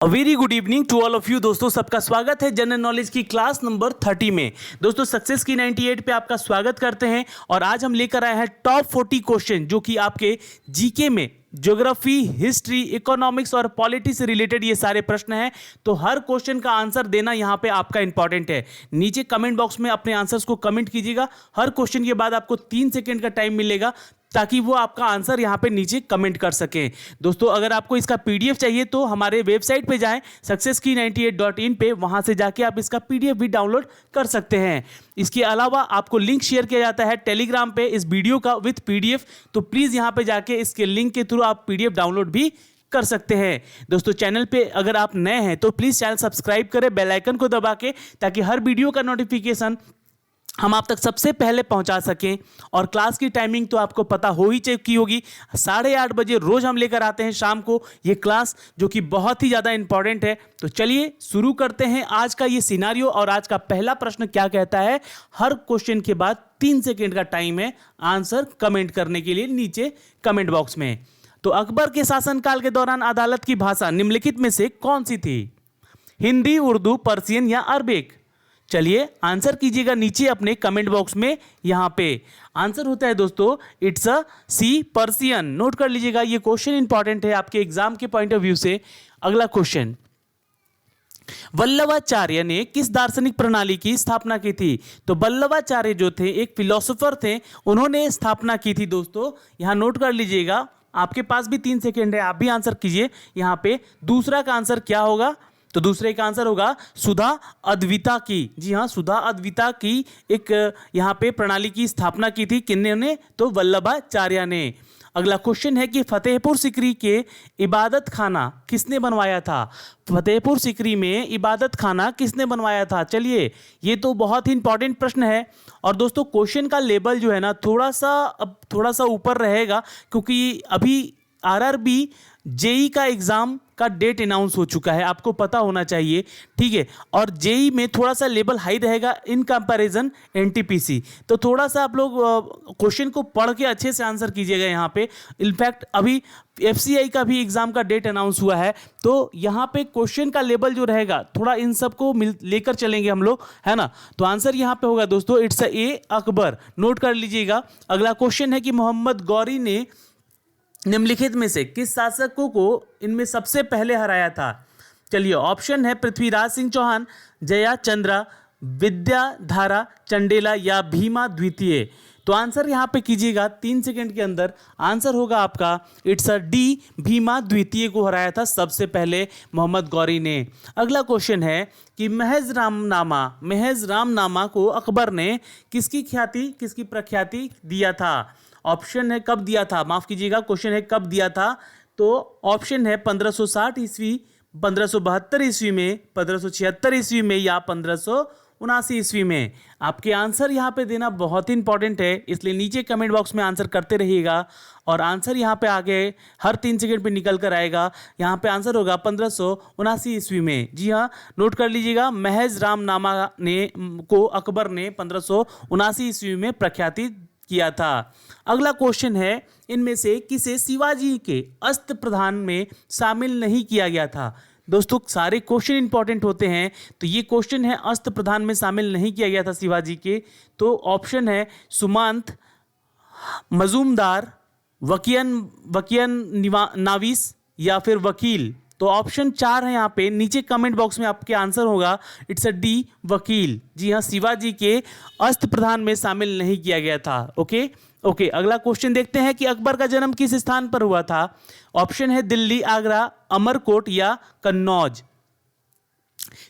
Very good evening to all of you. दोस्तों सबका स्वागत है जनरल नॉलेज की क्लास नंबर 30 में। दोस्तों सक्सेस की 98 पे आपका स्वागत करते हैं और आज हम लेकर आए हैं टॉप 40 क्वेश्चन जो कि आपके जीके में ज्योग्राफी, हिस्ट्री, इकोनॉमिक्स और पॉलिटी से रिलेटेड ये सारे प्रश्न हैं। तो हर क्वेश्चन का आंसर देना यहाँ पे आपका इंपॉर्टेंट है। नीचे कमेंट बॉक्स में अपने आंसर्स को कमेंट कीजिएगा। हर क्वेश्चन के बाद आपको 3 सेकेंड का टाइम मिलेगा ताकि वो आपका आंसर यहाँ पे नीचे कमेंट कर सकें। दोस्तों अगर आपको इसका पीडीएफ चाहिए तो हमारे वेबसाइट पे जाएं successkey98.in पे, वहाँ से जाके आप इसका पीडीएफ भी डाउनलोड कर सकते हैं। इसके अलावा आपको लिंक शेयर किया जाता है टेलीग्राम पे इस वीडियो का विथ पीडीएफ, तो प्लीज़ यहाँ पे जाके इसके लिंक के थ्रू आप पीडीएफ डाउनलोड भी कर सकते हैं। दोस्तों चैनल पे अगर आप नए हैं तो प्लीज़ चैनल सब्सक्राइब करें बेल आइकन को दबा के, ताकि हर वीडियो का नोटिफिकेशन हम आप तक सबसे पहले पहुंचा सकें। और क्लास की टाइमिंग तो आपको पता हो ही चुकी होगी, 8:30 बजे रोज हम लेकर आते हैं शाम को ये क्लास, जो कि बहुत ही ज़्यादा इंपॉर्टेंट है। तो चलिए शुरू करते हैं आज का ये सिनारियो। और आज का पहला प्रश्न क्या कहता है, हर क्वेश्चन के बाद 3 सेकेंड का टाइम है आंसर कमेंट करने के लिए नीचे कमेंट बॉक्स में। तो अकबर के शासनकाल के दौरान अदालत की भाषा निम्नलिखित में से कौन सी थी? हिंदी, उर्दू, पर्शियन या अरबिक? चलिए आंसर कीजिएगा नीचे अपने कमेंट बॉक्स में। यहां पे आंसर होता है दोस्तों इट्स अ सी, पर्शियन। नोट कर लीजिएगा, ये क्वेश्चन इंपॉर्टेंट है आपके एग्जाम के पॉइंट ऑफ व्यू से। अगला क्वेश्चन, वल्लभाचार्य ने किस दार्शनिक प्रणाली की स्थापना की थी? तो वल्लभाचार्य जो थे एक फिलोसोफर थे, उन्होंने स्थापना की थी। दोस्तों यहां नोट कर लीजिएगा, आपके पास भी 3 सेकेंड है, आप भी आंसर कीजिए। यहां पे दूसरा का आंसर क्या होगा? तो दूसरे का आंसर होगा सुधा अद्विता की। जी हाँ, सुधा अद्विता की एक यहाँ पे प्रणाली की स्थापना की थी। किन्होंने? तो वल्लभाचार्य ने। अगला क्वेश्चन है कि फतेहपुर सीकरी के इबादत खाना किसने बनवाया था? फतेहपुर सीकरी में इबादत खाना किसने बनवाया था? चलिए ये तो बहुत ही इंपॉर्टेंट प्रश्न है। और दोस्तों क्वेश्चन का लेवल जो है ना थोड़ा सा ऊपर रहेगा, क्योंकि अभी आरआरबी जेई का एग्जाम का डेट अनाउंस हो चुका है, आपको पता होना चाहिए, ठीक है। और जेई में थोड़ा सा लेवल हाई रहेगा इन कंपैरिजन एनटीपीसी। तो थोड़ा सा आप लोग क्वेश्चन को पढ़ के अच्छे से आंसर कीजिएगा। यहाँ पे इनफैक्ट अभी एफसीआई का भी एग्जाम का डेट अनाउंस हुआ है, तो यहाँ पे क्वेश्चन का लेवल जो रहेगा थोड़ा इन सबको लेकर चलेंगे हम लोग, है ना। तो आंसर यहाँ पे होगा दोस्तों इट्स ए अकबर। नोट कर लीजिएगा। अगला क्वेश्चन है कि मोहम्मद गौरी ने निम्नलिखित में से किस शासकों को इनमें सबसे पहले हराया था? चलिए ऑप्शन है पृथ्वीराज सिंह चौहान, जया चंद्रा, विद्याधारा चंडेला या भीमा द्वितीय। तो आंसर यहाँ पे कीजिएगा 3 सेकेंड के अंदर। आंसर होगा आपका इट्स अ डी, भीमा द्वितीय को हराया था सबसे पहले मोहम्मद गौरी ने। अगला क्वेश्चन है कि महज रामनामा को अकबर ने किसकी प्रख्याति दिया था? ऑप्शन है कब दिया था, माफ कीजिएगा, क्वेश्चन है कब दिया था। तो ऑप्शन है 1560 ईस्वी, 1572 ईस्वी में, 1576 ईस्वी में या 1579 ईस्वी में। आपके आंसर यहाँ पे देना बहुत ही इंपॉर्टेंट है, इसलिए नीचे कमेंट बॉक्स में आंसर करते रहिएगा। और आंसर यहाँ पे आगे हर 3 सेकेंड पे निकल कर आएगा। यहाँ पे आंसर होगा 1579 ईस्वी में। जी हाँ, नोट कर लीजिएगा, महज रामनामा को अकबर ने 1579 ईस्वी में प्रख्याति किया था। अगला क्वेश्चन है, इनमें से किसे शिवाजी के अस्त प्रधान में शामिल नहीं किया गया था? दोस्तों सारे क्वेश्चन इंपॉर्टेंट होते हैं, तो ये क्वेश्चन है अस्त प्रधान में शामिल नहीं किया गया था शिवाजी के। तो ऑप्शन है सुमंत, मजूमदार, वकियन नाविस या फिर वकील। तो ऑप्शन 4 है यहाँ पे, नीचे कमेंट बॉक्स में आपके आंसर होगा इट्स अ डी, वकील। जी हाँ, शिवाजी के अस्त प्रधान में शामिल नहीं किया गया था। ओके, अगला क्वेश्चन देखते हैं कि अकबर का जन्म किस स्थान पर हुआ था? ऑप्शन है दिल्ली, आगरा, अमरकोट या कन्नौज।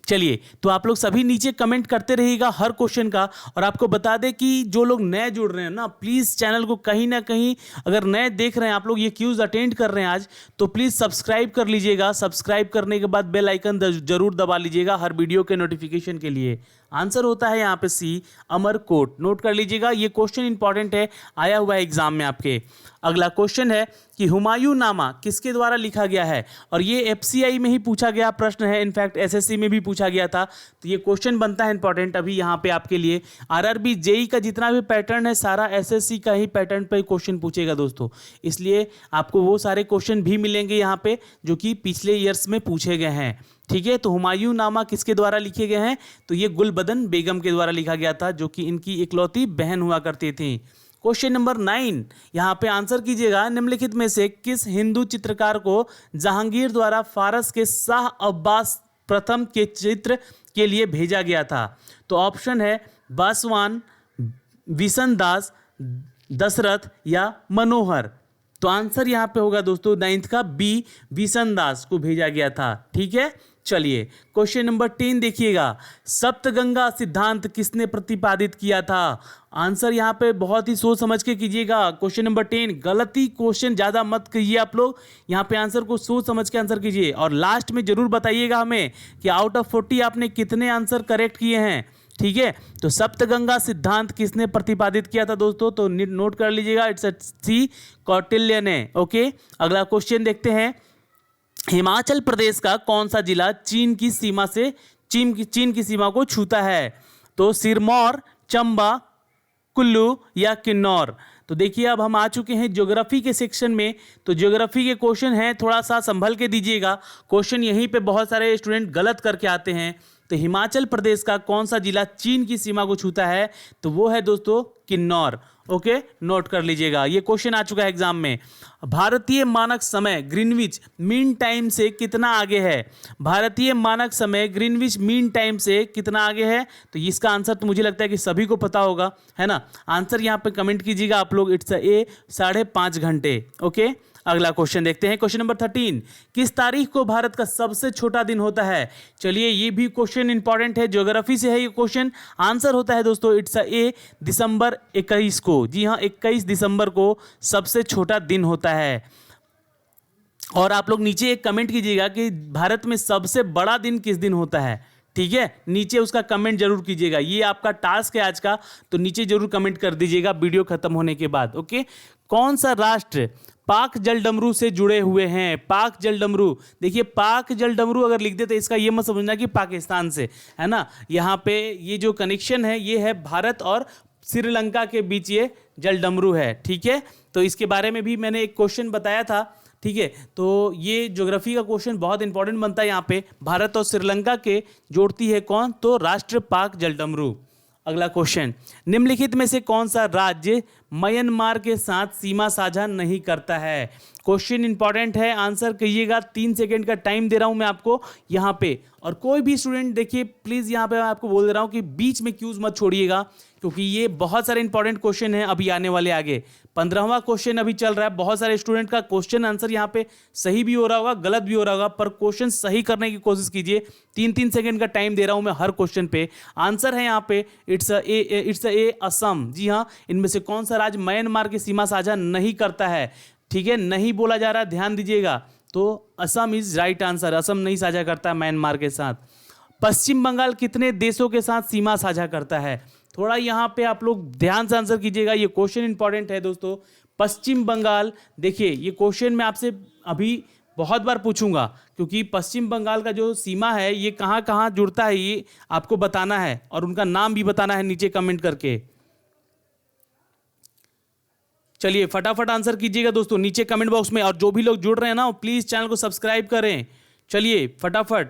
चलिए तो आप लोग सभी नीचे कमेंट करते रहिएगा हर क्वेश्चन का। और आपको बता दें कि जो लोग नए जुड़ रहे हैं ना, प्लीज़ चैनल को कहीं ना कहीं, अगर नए देख रहे हैं आप लोग, ये क्यूज अटेंड कर रहे हैं आज, तो प्लीज़ सब्सक्राइब कर लीजिएगा। सब्सक्राइब करने के बाद बेल आइकन जरूर दबा लीजिएगा हर वीडियो के नोटिफिकेशन के लिए। आंसर होता है यहाँ पे सी, अमरकोट। नोट कर लीजिएगा, ये क्वेश्चन इंपॉर्टेंट है, आया हुआ है एग्जाम में आपके। अगला क्वेश्चन है कि हुमायूं नामा किसके द्वारा लिखा गया है? और ये एफसीआई में ही पूछा गया प्रश्न है, इनफैक्ट एसएससी में भी भी पूछा गया था। तो ये क्वेश्चन बनता है इंपॉर्टेंट अभी यहाँ पे आपके लिए। आरआरबी जेई का जितना भी पैटर्न है सारा एसएससी का ही पैटर्न पे क्वेश्चन पूछेगा दोस्तों, इसलिए आपको वो सारे क्वेश्चन भी मिलेंगे यहाँ पे जो कि पिछले ईयर्स में पूछे गए हैं। ठीक है, तो हुमायूं नामा किसके द्वारा लिखे गए हैं? तो ये गुलबदन बेगम के द्वारा लिखा गया था, जो कि इनकी इकलौती बहन हुआ करती थी। क्वेश्चन नंबर 9 यहाँ पे आंसर कीजिएगा, निम्नलिखित में से किस हिंदू चित्रकार को जहांगीर द्वारा फारस के शाह अब्बास प्रथम के चित्र के लिए भेजा गया था? तो ऑप्शन है बासवान, विशन दास, दशरथ या मनोहर। तो आंसर यहाँ पे होगा दोस्तों 9th का बी, विशन दास को भेजा गया था। ठीक है, चलिए क्वेश्चन नंबर 10 देखिएगा, सप्तगंगा सिद्धांत किसने प्रतिपादित किया था? आंसर यहाँ पे बहुत ही सोच समझ के कीजिएगा। क्वेश्चन नंबर 10 गलती क्वेश्चन ज़्यादा मत कीजिए आप लोग, यहाँ पे आंसर को सोच समझ के आंसर कीजिए और लास्ट में जरूर बताइएगा हमें कि आउट ऑफ 40 आपने कितने आंसर करेक्ट किए हैं। ठीक है, तो सप्तगंगा सिद्धांत किसने प्रतिपादित किया था दोस्तों? तो नोट कर लीजिएगा, इट्स सी, कौटिल्य ने। ओके, अगला क्वेश्चन देखते हैं, हिमाचल प्रदेश का कौन सा जिला चीन की सीमा को छूता है? तो सिरमौर, चंबा, कुल्लू या किन्नौर। तो देखिए अब हम आ चुके हैं ज्योग्राफी के सेक्शन में। तो ज्योग्राफी के क्वेश्चन हैं, थोड़ा सा संभल के दीजिएगा, क्वेश्चन यहीं पे बहुत सारे स्टूडेंट गलत करके आते हैं। तो हिमाचल प्रदेश का कौन सा जिला चीन की सीमा को छूता है? तो वो है दोस्तों किन्नौर। ओके, नोट कर लीजिएगा, ये क्वेश्चन आ चुका है एग्जाम में। भारतीय मानक समय ग्रीनविच मीन टाइम से कितना आगे है? भारतीय मानक समय ग्रीनविच मीन टाइम से कितना आगे है? तो इसका आंसर तो मुझे लगता है कि सभी को पता होगा, है ना। आंसर यहाँ पे कमेंट कीजिएगा आप लोग, इट्स ए 5.5 घंटे। ओके, अगला क्वेश्चन देखते हैं, क्वेश्चन नंबर 13, किस तारीख को भारत का सबसे छोटा दिन होता है? चलिए ये भी क्वेश्चन इंपॉर्टेंट है, ज्योग्राफी से है ये क्वेश्चन। आंसर होता है दोस्तों इट्स ए दिसंबर 21 को। जी हाँ, 21 दिसंबर को सबसे छोटा दिन होता है। और आप लोग नीचे एक कमेंट कीजिएगा कि भारत में सबसे बड़ा दिन किस दिन होता है। ठीक है, नीचे उसका कमेंट जरूर कीजिएगा, ये आपका टास्क है आज का, तो नीचे जरूर कमेंट कर दीजिएगा वीडियो खत्म होने के बाद। ओके, कौन सा राष्ट्र पाक जलडमरू से जुड़े हुए हैं? पाक जलडमरू, देखिए पाक जलडमरू अगर लिख दे तो इसका ये मत समझना कि पाकिस्तान से, है ना। यहाँ पे ये जो कनेक्शन है ये है भारत और श्रीलंका के बीच ये जलडमरू है। ठीक है, तो इसके बारे में भी मैंने एक क्वेश्चन बताया था। ठीक है, तो ये ज्योग्राफी का क्वेश्चन बहुत इंपॉर्टेंट बनता है यहाँ पे। भारत और श्रीलंका के जोड़ती है कौन? तो राष्ट्र पाक जलडमरू। अगला क्वेश्चन, निम्नलिखित में से कौन सा राज्य म्यांमार के साथ सीमा साझा नहीं करता है? क्वेश्चन इंपॉर्टेंट है, आंसर कीजिएगा। 3 सेकंड का टाइम दे रहा हूं मैं आपको यहाँ पे। और कोई भी स्टूडेंट देखिए प्लीज़ यहाँ पे मैं आपको बोल दे रहा हूँ कि बीच में क्यूज मत छोड़िएगा, क्योंकि ये बहुत सारे इंपॉर्टेंट क्वेश्चन है अभी आने वाले आगे। 15वां क्वेश्चन अभी चल रहा है, बहुत सारे स्टूडेंट का क्वेश्चन आंसर यहाँ पे सही भी हो रहा होगा, गलत भी हो रहा होगा, पर क्वेश्चन सही करने की कोशिश कीजिए। 3-3 सेकंड का टाइम दे रहा हूँ मैं हर क्वेश्चन पे। आंसर है यहाँ पे इट्स ए असम। जी हाँ, इनमें से कौन सा राज्य म्यांमार की सीमा साझा नहीं करता है? ठीक है, नहीं बोला जा रहा है, ध्यान दीजिएगा। तो Assam is right answer, Assam नहीं साझा करता है म्यांमार के साथ। पश्चिम बंगाल कितने देशों के साथ सीमा साझा करता है? थोड़ा यहाँ पे आप लोग ध्यान से आंसर कीजिएगा, ये क्वेश्चन इंपॉर्टेंट है दोस्तों। पश्चिम बंगाल, देखिए ये क्वेश्चन मैं आपसे अभी बहुत बार पूछूंगा, क्योंकि पश्चिम बंगाल का जो सीमा है ये कहाँ कहाँ जुड़ता है ये आपको बताना है, और उनका नाम भी बताना है नीचे कमेंट करके। चलिए फटाफट आंसर कीजिएगा दोस्तों नीचे कमेंट बॉक्स में, और जो भी लोग जुड़ रहे हैं ना प्लीज चैनल को सब्सक्राइब करें। चलिए फटाफट,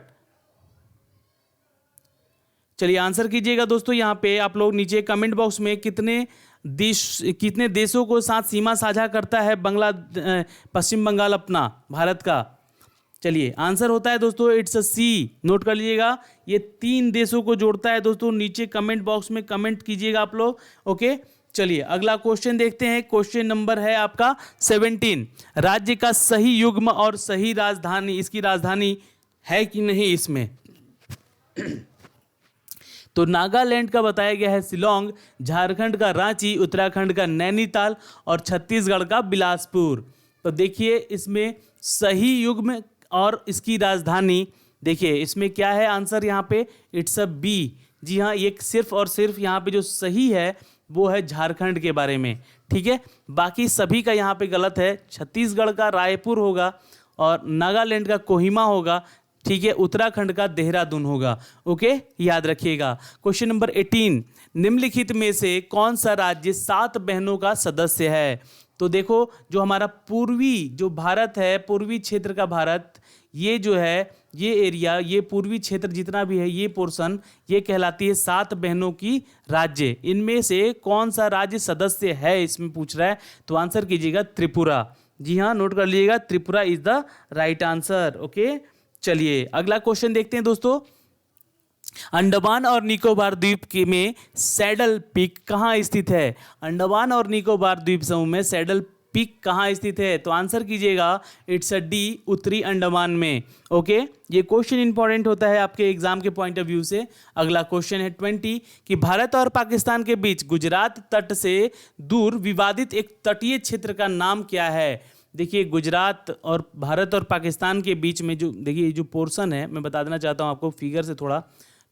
चलिए आंसर कीजिएगा दोस्तों। यहाँ पे आप लोग नीचे कमेंट बॉक्स में कितने देशों को साथ सीमा साझा करता है पश्चिम बंगाल अपना भारत का? चलिए आंसर होता है दोस्तों इट्स सी, नोट कर लीजिएगा, ये 3 देशों को जोड़ता है दोस्तों। नीचे कमेंट बॉक्स में कमेंट कीजिएगा आप लोग। ओके, चलिए अगला क्वेश्चन देखते हैं। क्वेश्चन नंबर है आपका 17, राज्य का सही युग्म और सही राजधानी, इसकी राजधानी है कि नहीं इसमें? तो नागालैंड का बताया गया है शिलोंग, झारखंड का रांची, उत्तराखंड का नैनीताल और छत्तीसगढ़ का बिलासपुर। तो देखिए इसमें सही युग्म और इसकी राजधानी, देखिए इसमें क्या है आंसर यहाँ पे इट्स अ बी। जी हाँ, ये सिर्फ और सिर्फ यहाँ पे जो सही है वो है झारखंड के बारे में। ठीक है, बाकी सभी का यहाँ पे गलत है। छत्तीसगढ़ का रायपुर होगा और नागालैंड का कोहिमा होगा। ठीक है, उत्तराखंड का देहरादून होगा। ओके, याद रखिएगा। क्वेश्चन नंबर 18, निम्नलिखित में से कौन सा राज्य 7 बहनों का सदस्य है? तो देखो, जो हमारा पूर्वी जो भारत है, पूर्वी क्षेत्र का भारत, ये जो है, ये एरिया, ये पूर्वी क्षेत्र जितना भी है, ये पोर्शन, ये कहलाती है 7 बहनों की राज्य। इनमें से कौन सा राज्य सदस्य है, इसमें पूछ रहा है। तो आंसर कीजिएगा त्रिपुरा। जी हाँ, नोट कर लीजिएगा, Tripura is the right answer. Okay, चलिए अगला क्वेश्चन देखते हैं दोस्तों। अंडमान और निकोबार द्वीप के में सैडल पीक कहाँ स्थित है? अंडमान और निकोबार द्वीप समूह में सैडल पीक कहाँ स्थित है? तो आंसर कीजिएगा, इट्स अ डी, उत्तरी अंडमान में। ओके, ये क्वेश्चन इंपॉर्टेंट होता है आपके एग्जाम के पॉइंट ऑफ व्यू से। अगला क्वेश्चन है 20 कि भारत और पाकिस्तान के बीच गुजरात तट से दूर विवादित एक तटीय क्षेत्र का नाम क्या है? देखिए, गुजरात और भारत और पाकिस्तान के बीच में जो, देखिए जो पोर्शन है, मैं बता देना चाहता हूँ आपको फिगर से थोड़ा,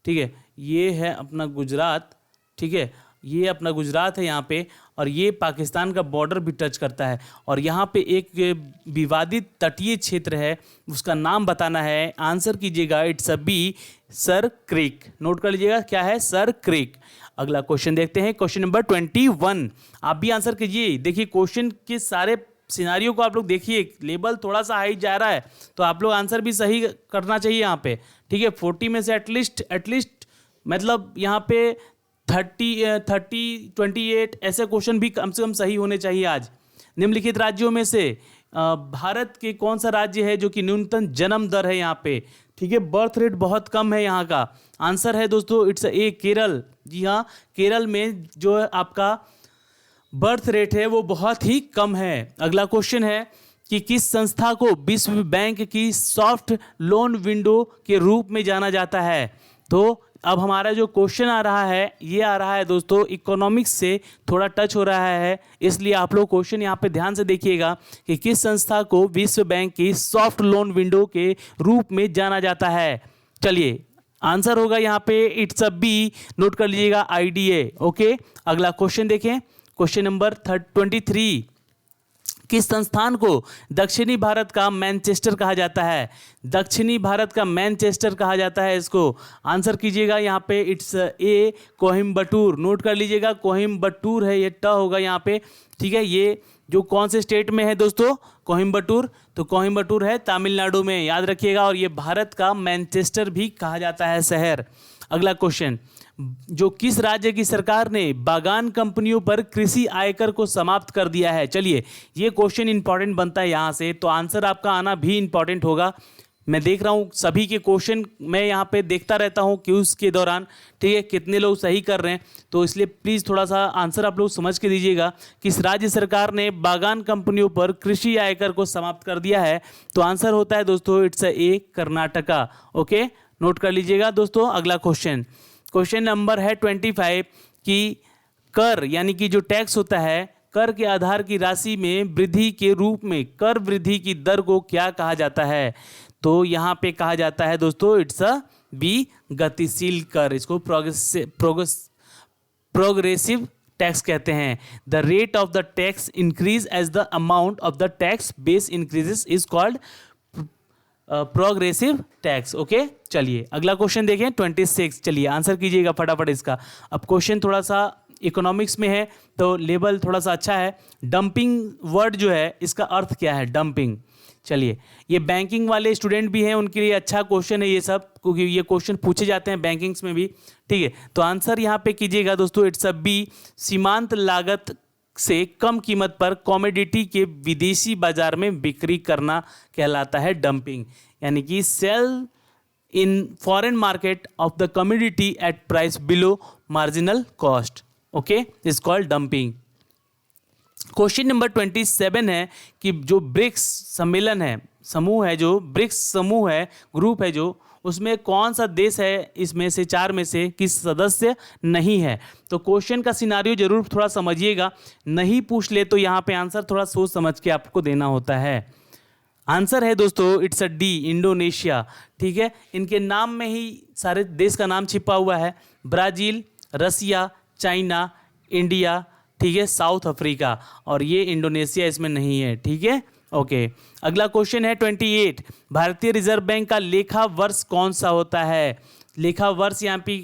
ठीक है, ये है अपना गुजरात, ठीक है, ये अपना गुजरात है यहाँ पे, और ये पाकिस्तान का बॉर्डर भी टच करता है, और यहाँ पे एक विवादित तटीय क्षेत्र है, उसका नाम बताना है। आंसर कीजिएगा, it's a B, Sir Creek. नोट कर लीजिएगा, क्या है? Sir creek. अगला क्वेश्चन देखते हैं, क्वेश्चन नंबर 21। आप भी आंसर कीजिए। देखिए, क्वेश्चन के सारे सिनारियो को आप लोग देखिए, लेवल थोड़ा सा हाई जा रहा है, तो आप लोग आंसर भी सही करना चाहिए यहाँ पे, ठीक है। 40 में से एटलीस्ट मतलब यहाँ पे 30, 28 ऐसे क्वेश्चन भी कम से कम सही होने चाहिए आज। निम्नलिखित राज्यों में से भारत के कौन सा राज्य है जो कि न्यूनतम जन्म दर है यहाँ पे? ठीक है, बर्थ रेट बहुत कम है यहाँ का। आंसर है दोस्तों, इट्स ए, केरल। जी हाँ, केरल में जो आपका बर्थ रेट है वो बहुत ही कम है। अगला क्वेश्चन है कि किस संस्था को विश्व बैंक की सॉफ्ट लोन विंडो के रूप में जाना जाता है? तो अब हमारा जो क्वेश्चन आ रहा है, ये आ रहा है दोस्तों इकोनॉमिक्स से थोड़ा टच हो रहा है, इसलिए आप लोग क्वेश्चन यहाँ पे ध्यान से देखिएगा कि किस संस्था को विश्व बैंक की सॉफ्ट लोन विंडो के रूप में जाना जाता है। चलिए, आंसर होगा यहाँ पे इट्स अ बी। नोट कर लीजिएगा, IDA। ओके, अगला क्वेश्चन देखें, क्वेश्चन नंबर 23। किस संस्थान को दक्षिणी भारत का मैनचेस्टर कहा जाता है? दक्षिणी भारत का मैनचेस्टर कहा जाता है इसको। आंसर कीजिएगा यहाँ पे, इट्स ए, कोहिम्बटूर। नोट कर लीजिएगा, कोहिम्बटूर है, ये ट होगा यहाँ पे, ठीक है। ये जो कौन से स्टेट में है दोस्तों? कोहिम्बटूर। तो कोहिम्बटूर है तमिलनाडु में, याद रखिएगा। और ये भारत का मैनचेस्टर भी कहा जाता है शहर। अगला क्वेश्चन, जो किस राज्य की सरकार ने बागान कंपनियों पर कृषि आयकर को समाप्त कर दिया है? चलिए, ये क्वेश्चन इंपॉर्टेंट बनता है यहाँ से, तो आंसर आपका आना भी इंपॉर्टेंट होगा। मैं देख रहा हूँ सभी के क्वेश्चन, मैं यहाँ पे देखता रहता हूँ क्यूज के दौरान, ठीक है, कितने लोग सही कर रहे हैं, तो इसलिए प्लीज़ थोड़ा सा आंसर आप लोग समझ के दीजिएगा। किस राज्य सरकार ने बागान कंपनियों पर कृषि आयकर को समाप्त कर दिया है? तो आंसर होता है दोस्तों, it's a, Karnataka. Okay, note कर लीजिएगा दोस्तों। अगला क्वेश्चन नंबर है 25 कि कर यानी कि जो टैक्स होता है, कर के आधार की राशि में वृद्धि के रूप में कर वृद्धि की दर को क्या कहा जाता है? तो यहाँ पे कहा जाता है दोस्तों, इट्स अ बी, गतिशील कर। इसको प्रोग्रेसिव टैक्स कहते हैं। The rate of the tax increase as the amount of the tax base increases is called progressive tax. Okay, चलिए अगला क्वेश्चन देखें 26। चलिए आंसर कीजिएगा फटाफट इसका। अब क्वेश्चन थोड़ा सा इकोनॉमिक्स में है, तो लेवल थोड़ा सा अच्छा है। डंपिंग वर्ड जो है, इसका अर्थ क्या है? डंपिंग। चलिए, ये बैंकिंग वाले स्टूडेंट भी हैं, उनके लिए अच्छा क्वेश्चन है ये सब, क्योंकि ये क्वेश्चन पूछे जाते हैं बैंकिंग्स में भी, ठीक है। तो आंसर यहाँ पे कीजिएगा दोस्तों, इट्स अ बी, सीमांत लागत से कम कीमत पर कॉमोडिटी के विदेशी बाजार में बिक्री करना कहलाता है डंपिंग। यानी कि sale in foreign market of the commodity at price below marginal cost. Okay, is called dumping. Question number 27 है कि जो ब्रिक्स सम्मेलन है, समूह है, जो ब्रिक्स समूह है, ग्रुप है जो, उसमें कौन सा देश है इसमें से 4 में से कि सदस्य नहीं है? तो क्वेश्चन का सिनारियो जरूर थोड़ा समझिएगा, नहीं पूछ ले तो यहाँ पे आंसर थोड़ा सोच समझ के आपको देना होता है। आंसर है दोस्तों, इट्स अ डी, इंडोनेशिया। ठीक है, इनके नाम में ही सारे देश का नाम छिपा हुआ है। ब्राज़ील, रसिया, चाइना, इंडिया, ठीक है, साउथ अफ्रीका, और ये इंडोनेशिया इसमें नहीं है। ठीक है, ओके, अगला क्वेश्चन है 28। भारतीय रिजर्व बैंक का लेखा वर्ष कौन सा होता है? लेखा वर्ष यहाँ पे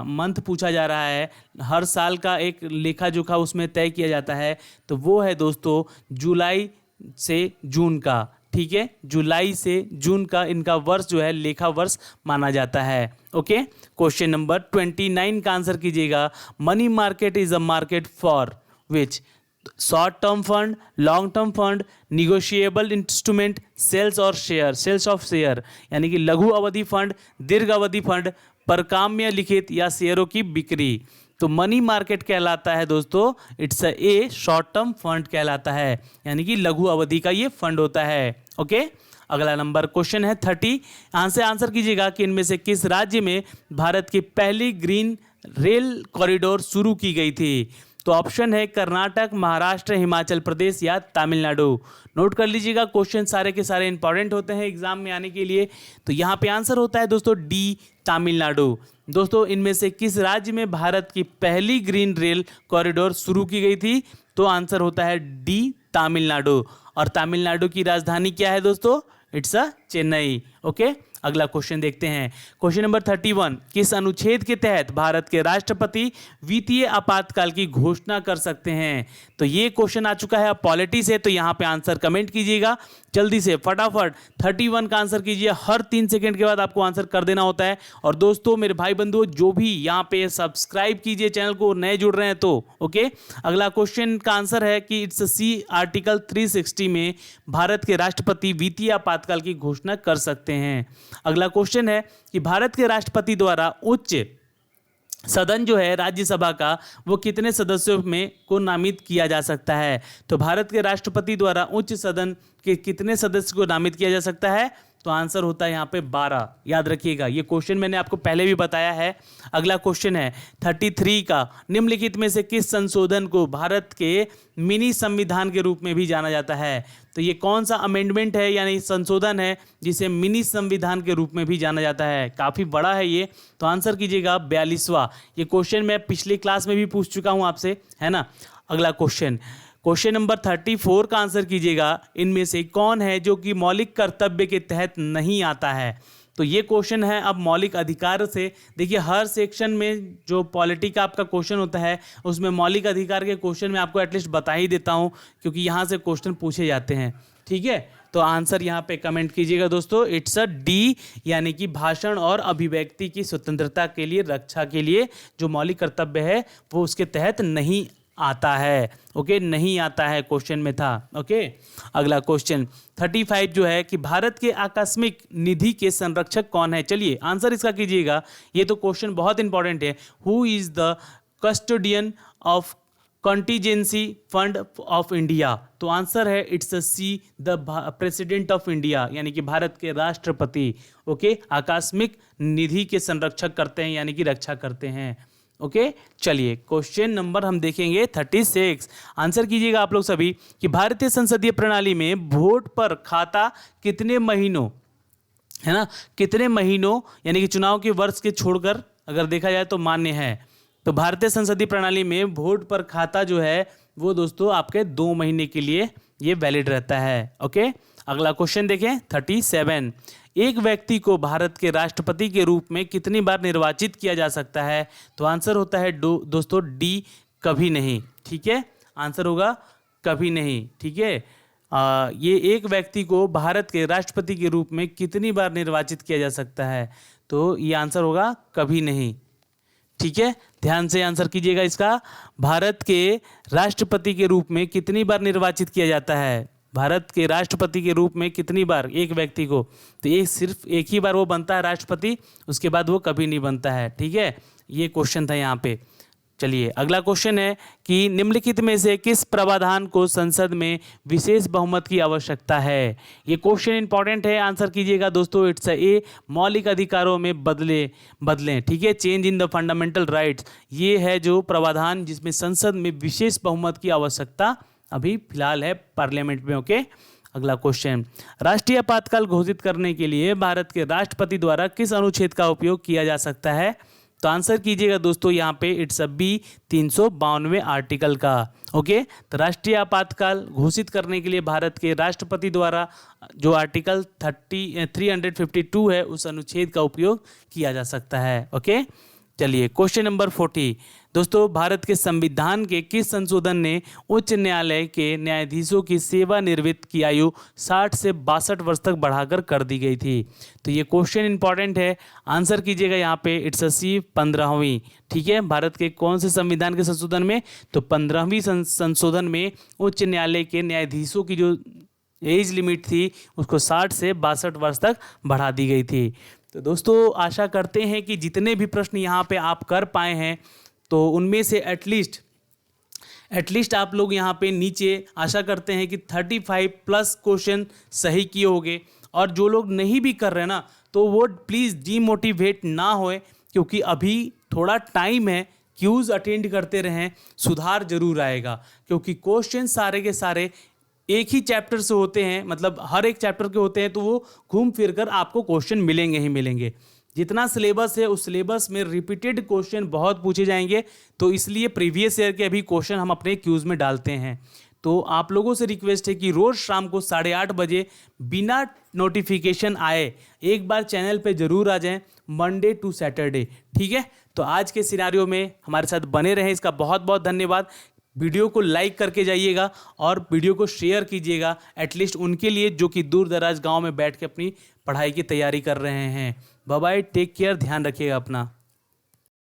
मंथ पूछा जा रहा है, हर साल का एक लेखा जोखा उसमें तय किया जाता है, तो वो है दोस्तों जुलाई से जून का। ठीक है, जुलाई से जून का इनका वर्ष जो है लेखा वर्ष माना जाता है। ओके, क्वेश्चन नंबर 29 का आंसर कीजिएगा। Money market is a market for which? Short term fund, long term fund, negotiable instrument, sales और शेयर, सेल्स ऑफ शेयर, यानी कि लघु अवधि फंड, दीर्घ अवधि फंड, परकाम्य लिखित या शेयरों की बिक्री। तो मनी मार्केट कहलाता है दोस्तों, it's a short term fund कहलाता है, यानी कि लघु अवधि का ये फंड होता है। ओके, अगला नंबर क्वेश्चन है 30। आंसर कीजिएगा कि इनमें से किस राज्य में भारत की पहली ग्रीन रेल कॉरिडोर शुरू की गई थी? तो ऑप्शन है कर्नाटक, महाराष्ट्र, हिमाचल प्रदेश या तमिलनाडु। नोट कर लीजिएगा, क्वेश्चन सारे के सारे इंपॉर्टेंट होते हैं एग्जाम में आने के लिए। तो यहाँ पे आंसर होता है दोस्तों डी, तमिलनाडु। दोस्तों इनमें से किस राज्य में भारत की पहली ग्रीन रेल कॉरिडोर शुरू की गई थी? तो आंसर होता है डी, तमिलनाडु। और तमिलनाडु की राजधानी क्या है दोस्तों? It's a Chennai. ओके, अगला क्वेश्चन देखते हैं। Question number 31। किस अनुच्छेद के तहत भारत के राष्ट्रपति वित्तीय आपातकाल की घोषणा कर सकते हैं? तो ये क्वेश्चन आ चुका है पॉलिटी से, तो यहाँ पे आंसर कमेंट कीजिएगा जल्दी से, फटाफट 31 का आंसर कीजिए। हर 3 सेकंड के बाद आपको आंसर कर देना होता है। और दोस्तों मेरे भाई बंधुओं जो भी यहाँ पे सब्सक्राइब कीजिए चैनल को, नए जुड़ रहे हैं तो। ओके, अगला क्वेश्चन का आंसर है कि इट्स सी, आर्टिकल 360 में भारत के राष्ट्रपति वित्तीय आपातकाल की घोषणा कर सकते हैं। अगला क्वेश्चन है कि भारत के राष्ट्रपति द्वारा उच्च सदन जो है राज्यसभा का, वो कितने सदस्यों में को नामित किया जा सकता है? तो भारत के राष्ट्रपति द्वारा उच्च सदन के कितने सदस्य को नामित किया जा सकता है? तो आंसर होता है यहाँ पे 12। याद रखिएगा, ये क्वेश्चन मैंने आपको पहले भी बताया है। अगला क्वेश्चन है 33 का। निम्नलिखित में से किस संशोधन को भारत के मिनी संविधान के रूप में भी जाना जाता है? तो ये कौन सा अमेंडमेंट है यानी संशोधन है जिसे मिनी संविधान के रूप में भी जाना जाता है? काफ़ी बड़ा है ये, तो आंसर कीजिएगा 42वां। ये क्वेश्चन मैं पिछली क्लास में भी पूछ चुका हूँ आपसे, है ना। अगला क्वेश्चन नंबर 34 का आंसर कीजिएगा। इनमें से कौन है जो कि मौलिक कर्तव्य के तहत नहीं आता है? तो ये क्वेश्चन है अब मौलिक अधिकार से। देखिए हर सेक्शन में जो पॉलिटी का आपका क्वेश्चन होता है उसमें मौलिक अधिकार के क्वेश्चन में आपको एटलीस्ट बता ही देता हूँ, क्योंकि यहाँ से क्वेश्चन पूछे जाते हैं। ठीक है, तो आंसर यहाँ पे कमेंट कीजिएगा दोस्तों, इट्स अ डी, यानी कि भाषण और अभिव्यक्ति की स्वतंत्रता के लिए रक्षा के लिए जो मौलिक कर्तव्य है वो उसके तहत नहीं आता है। ओके, नहीं आता है क्वेश्चन में था। ओके, अगला क्वेश्चन 35 जो है कि भारत के आकस्मिक निधि के संरक्षक कौन है? चलिए आंसर इसका कीजिएगा, ये तो क्वेश्चन बहुत इंपॉर्टेंट है। Who is the custodian of contingency fund of India? तो आंसर है it's C, the president of India, यानी कि भारत के राष्ट्रपति। ओके, आकस्मिक निधि के संरक्षक करते हैं यानी कि रक्षा करते हैं। ओके, चलिए क्वेश्चन नंबर हम देखेंगे 36। आंसर कीजिएगा आप लोग सभी कि भारतीय संसदीय प्रणाली में वोट पर खाता कितने महीनों, है ना, कितने महीनों यानी कि चुनाव के वर्ष के छोड़कर अगर देखा जाए तो मान्य है। तो भारतीय संसदीय प्रणाली में वोट पर खाता जो है वो दोस्तों आपके 2 महीने के लिए ये वैलिड रहता है। ओके, अगला क्वेश्चन देखें 37। एक व्यक्ति को भारत के राष्ट्रपति के रूप में कितनी बार निर्वाचित किया जा सकता है? तो आंसर होता है दोस्तों डी, कभी नहीं। ठीक है, आंसर होगा कभी नहीं। ठीक है, ये एक व्यक्ति को भारत के राष्ट्रपति के रूप में कितनी बार निर्वाचित किया जा सकता है? तो ये आंसर होगा कभी नहीं। ठीक है, ध्यान से आंसर कीजिएगा इसका। भारत के राष्ट्रपति के रूप में कितनी बार निर्वाचित किया जाता है? भारत के राष्ट्रपति के रूप में कितनी बार एक व्यक्ति को? तो एक सिर्फ एक ही बार वो बनता है राष्ट्रपति, उसके बाद वो कभी नहीं बनता है। ठीक है, ये क्वेश्चन था यहाँ पे। चलिए अगला क्वेश्चन है कि निम्नलिखित में से किस प्रावधान को संसद में विशेष बहुमत की आवश्यकता है? ये क्वेश्चन इंपॉर्टेंट है, आंसर कीजिएगा दोस्तों, इट्स ए, मौलिक अधिकारों में बदलें। ठीक है, change in the fundamental rights, ये है जो प्रावधान जिसमें संसद में विशेष बहुमत की आवश्यकता अभी फिलहाल है पार्लियामेंट में। ओके, अगला क्वेश्चन, राष्ट्रीय आपातकाल घोषित करने के लिए भारत के राष्ट्रपति द्वारा किस अनुच्छेद का उपयोग किया जा सकता है? तो आंसर कीजिएगा दोस्तों यहाँ पे इट्स अ बी 352वें आर्टिकल का। ओके, तो राष्ट्रीय आपातकाल घोषित करने के लिए भारत के राष्ट्रपति द्वारा जो आर्टिकल 352 है उस अनुच्छेद का उपयोग किया जा सकता है। ओके, चलिए क्वेश्चन नंबर 40 दोस्तों, भारत के संविधान के किस संशोधन ने उच्च न्यायालय के न्यायाधीशों की सेवानिवृत्त की आयु 60 से 62 वर्ष तक बढ़ाकर कर दी गई थी? तो ये क्वेश्चन इंपॉर्टेंट है, आंसर कीजिएगा यहाँ पे इट्स अ सी 15वीं। ठीक है, भारत के कौन से संविधान के संशोधन में? तो 15वीं संशोधन में उच्च न्यायालय के न्यायाधीशों की जो एज लिमिट थी उसको 60 से 62 वर्ष तक बढ़ा दी गई थी। तो दोस्तों आशा करते हैं कि जितने भी प्रश्न यहाँ पे आप कर पाए हैं तो उनमें से एटलीस्ट आप लोग यहाँ पे नीचे आशा करते हैं कि 35 प्लस क्वेश्चन सही किए होंगे। और जो लोग नहीं भी कर रहे ना तो वो प्लीज़ डीमोटिवेट ना होए, क्योंकि अभी थोड़ा टाइम है, क्यूज़ अटेंड करते रहें, सुधार जरूर आएगा। क्योंकि क्वेश्चन सारे के सारे एक ही चैप्टर से होते हैं, मतलब हर एक चैप्टर के होते हैं, तो वो घूम फिर कर आपको क्वेश्चन मिलेंगे ही मिलेंगे। जितना सिलेबस है उस सिलेबस में रिपीटेड क्वेश्चन बहुत पूछे जाएंगे, तो इसलिए प्रीवियस ईयर के अभी क्वेश्चन हम अपने क्यूज़ में डालते हैं। तो आप लोगों से रिक्वेस्ट है कि रोज़ शाम को 8:30 बजे बिना नोटिफिकेशन आए एक बार चैनल पे ज़रूर आ जाएं, मंडे टू सैटरडे। ठीक है, तो आज के सिनारियो में हमारे साथ बने रहें, इसका बहुत बहुत धन्यवाद। वीडियो को लाइक करके जाइएगा और वीडियो को शेयर कीजिएगा, एटलीस्ट उनके लिए जो कि दूर दराज गाँव में बैठ के अपनी पढ़ाई की तैयारी कर रहे हैं। बाय बाय, टेक केयर, ध्यान रखिएगा अपना।